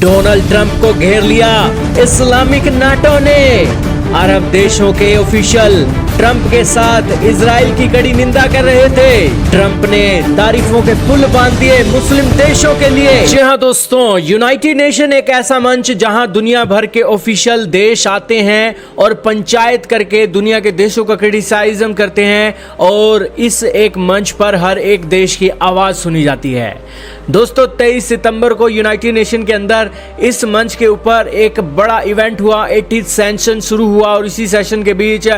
Donald Trump को घेर लिया इस्लामिक नाटो ने। अरब देशों के ऑफिशियल ट्रंप के साथ इजराइल की कड़ी निंदा कर रहे थे। ट्रंप ने तारीफों के पुल बांध दिए मुस्लिम देशों के लिए। जी हाँ दोस्तों, यूनाइटेड नेशन एक ऐसा मंच जहां दुनिया भर के ऑफिशियल देश आते हैं और पंचायत करके दुनिया के देशों का क्रिटिसाइज्म करते हैं और इस एक मंच पर हर एक देश की आवाज सुनी जाती है। दोस्तों 23 सितंबर को यूनाइटेड नेशन के अंदर इस मंच के ऊपर एक बड़ा इवेंट हुआ, 80th सेशन शुरू हुआ और इसी सेशन के बीच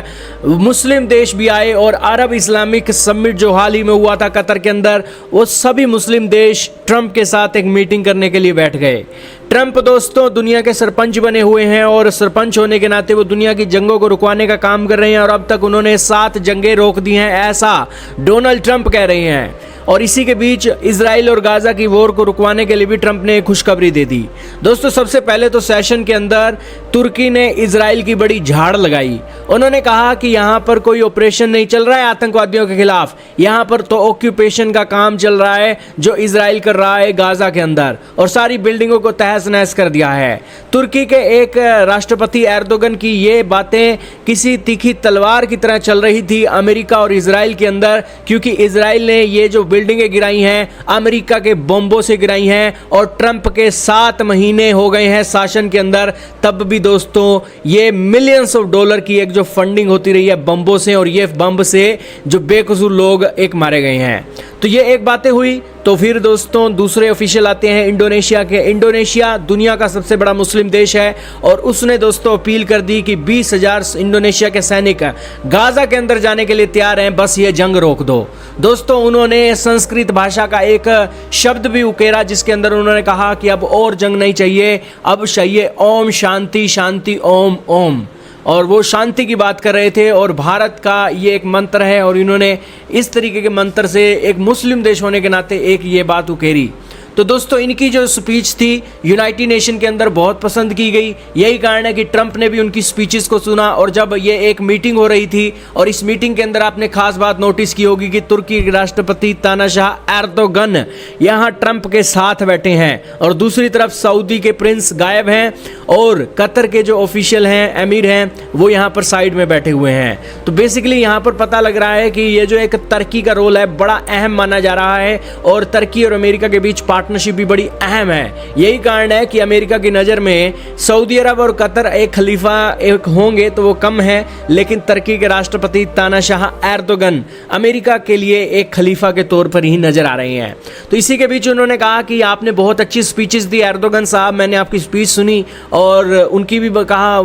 मुस्लिम देश भी आए और अरब इस्लामिक समिट जो हाल ही में हुआ था कतर के अंदर, वो सभी मुस्लिम देश ट्रंप के साथ एक मीटिंग करने के लिए बैठ गए। ट्रंप दोस्तों दुनिया के सरपंच बने हुए हैं और सरपंच होने के नाते वो दुनिया की जंगों को रुकवाने का काम कर रहे हैं और अब तक उन्होंने 7 जंगें रोक दी हैं, ऐसा डोनाल्ड ट्रंप कह रहे हैं। और इसी के बीच इजराइल और गाजा की वॉर को रुकवाने के लिए भी ट्रंप ने खुशखबरी दे दी। दोस्तों सबसे पहले तो सेशन के अंदर तुर्की ने इजराइल की बड़ी झाड़ लगाई। उन्होंने कहा कि यहाँ पर कोई ऑपरेशन नहीं चल रहा है आतंकवादियों के खिलाफ, यहाँ पर तो ऑक्यूपेशन का काम चल रहा है जो इजराइल कर रहा है गाजा के अंदर और सारी बिल्डिंगों को तहस नहस कर दिया है। तुर्की के एक राष्ट्रपति एर्दोगन की ये बातें किसी तीखी तलवार की तरह चल रही थी अमेरिका और इजराइल के अंदर, क्योंकि इजराइल ने ये जो बिल्डिंगें गिराई हैं अमेरिका के बॉम्बों से गिराई हैं और ट्रंप के 7 महीने हो गए हैं शासन के अंदर, तब भी दोस्तों ये मिलियंस ऑफ डॉलर की एक जो फंडिंग होती रही है बम्बों से और ये बम्ब से जो बेकसूर लोग एक मारे गए हैं। तो ये एक बातें हुई। तो फिर दोस्तों दूसरे ऑफिशियल आते हैं इंडोनेशिया के। इंडोनेशिया दुनिया का सबसे बड़ा मुस्लिम देश है और उसने दोस्तों अपील कर दी कि 20,000 इंडोनेशिया के सैनिक गाजा के अंदर जाने के लिए तैयार हैं, बस ये जंग रोक दो। दोस्तों उन्होंने संस्कृत भाषा का एक शब्द भी उकेरा जिसके अंदर उन्होंने कहा कि अब और जंग नहीं चाहिए, अब चाहिए ओम शांति शांति ओम ओम। और वो शांति की बात कर रहे थे और भारत का ये एक मंत्र है और इन्होंने इस तरीके के मंत्र से एक मुस्लिम देश होने के नाते एक ये बात उकेरी। तो दोस्तों इनकी जो स्पीच थी यूनाइटेड नेशन के अंदर बहुत पसंद की गई। यही कारण है कि ट्रंप ने भी उनकी स्पीचेस को सुना और जब ये एक मीटिंग हो रही थी और इस मीटिंग के अंदर आपने खास बात नोटिस की होगी कि तुर्की के राष्ट्रपति तानाशाह एर्दोगन यहाँ ट्रंप के साथ बैठे हैं और दूसरी तरफ सऊदी के प्रिंस गायब हैं और कतर के जो ऑफिशियल हैं अमीर हैं वो यहाँ पर साइड में बैठे हुए हैं। तो बेसिकली यहाँ पर पता लग रहा है कि ये जो एक तुर्की का रोल है बड़ा अहम माना जा रहा है और तुर्की और अमेरिका के बीच पार्टनरशिप भी बड़ी अहम है। यही कारण है कि अमेरिका की नज़र में सऊदी अरब और कतर एक खलीफा एक होंगे तो वो कम है, लेकिन तुर्की के राष्ट्रपति तानाशाह एर्दोगन अमेरिका के लिए एक खलीफा के तौर पर ही नजर आ रहे हैं। तो इसी के बीच उन्होंने कहा कि आपने बहुत अच्छी स्पीचेस दी एर्दोगन साहब, मैंने आपकी स्पीच सुनी और उनकी भी कहा,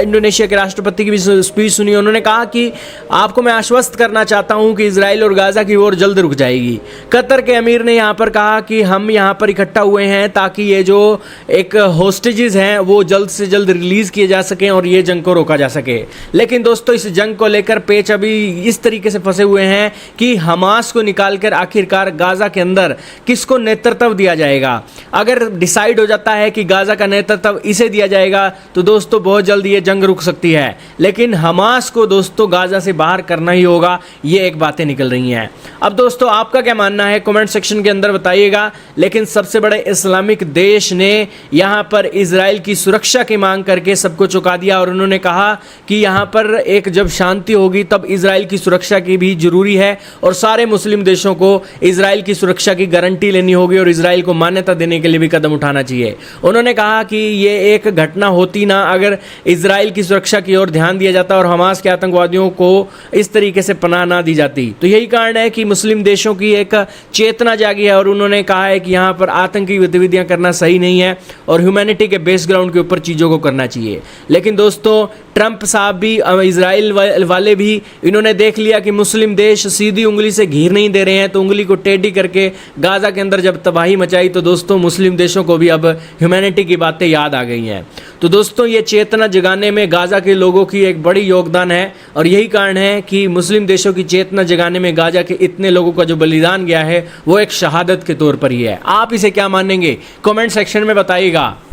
इंडोनेशिया के राष्ट्रपति की भी स्पीच सुनी। उन्होंने कहा कि आपको मैं आश्वस्त करना चाहता हूं कि इजराइल और गाजा की वॉर जल्द रुक जाएगी। कतर के अमीर ने यहाँ पर कहा कि हम यहाँ पर इकट्ठा हुए हैं ताकि ये जो एक होस्टेजेस हैं वो जल्द से जल्द रिलीज किए जा सकें और ये जंग को रोका जा सके। लेकिन दोस्तों इस जंग को लेकर पेच अभी इस तरीके से फंसे हुए हैं कि हमास को निकालकर आखिरकार गाजा के अंदर किसको नेतृत्व दिया जाएगा। अगर डिसाइड हो जाता है कि गाजा का नेतृत्व इसे दिया जाएगा तो दोस्तों बहुत जल्द ये जंग रुक सकती है, लेकिन हमास को दोस्तों गाजा से बाहर करना ही होगा, ये एक बातें निकल रही हैं। अब दोस्तों आपका क्या मानना है कमेंट सेक्शन के अंदर बताइएगा। लेकिन सबसे बड़े इस्लामिक देश ने यहाँ पर इजराइल की सुरक्षा की मांग करके सबको चुका दिया और उन्होंने कहा कि यहाँ पर एक जब शांति होगी तब इजराइल की सुरक्षा की भी जरूरी है और सारे मुस्लिम देशों को इजराइल की सुरक्षा की गारंटी लेनी होगी और इजराइल को मान्यता देने के लिए भी कदम उठाना चाहिए। उन्होंने कहा कि ये एक घटना होती ना अगर इजराइल की सुरक्षा की ओर ध्यान दिया जाता और हमास के आतंकवादियों को इस तरीके से पनाह ना दी जाती। तो यही कारण है कि मुस्लिम देशों की एक चेतना जागी है और उन्होंने कहा है कि यहाँ पर आतंकी गतिविधियां करना सही नहीं है और ह्यूमैनिटी के बेस ग्राउंड के ऊपर चीज़ों को करना चाहिए। लेकिन दोस्तों ट्रंप साहब भी इजराइल वाले भी इन्होंने देख लिया कि मुस्लिम देश सीधी उंगली से घेर नहीं दे रहे हैं तो उंगली को टेढ़ी करके गाजा के अंदर जब तबाही मचाई तो दोस्तों मुस्लिम देशों को भी अब ह्यूमैनिटी की बातें याद आ गई हैं। तो दोस्तों ये चेतना जगाने में गाजा के लोगों की एक बड़ी योगदान है और यही कारण है कि मुस्लिम देशों की चेतना जगाने में गाजा के इतने लोगों का जो बलिदान गया है वो एक शहादत के तौर पर ही है। आप इसे क्या मानेंगे कमेंट सेक्शन में बताइएगा।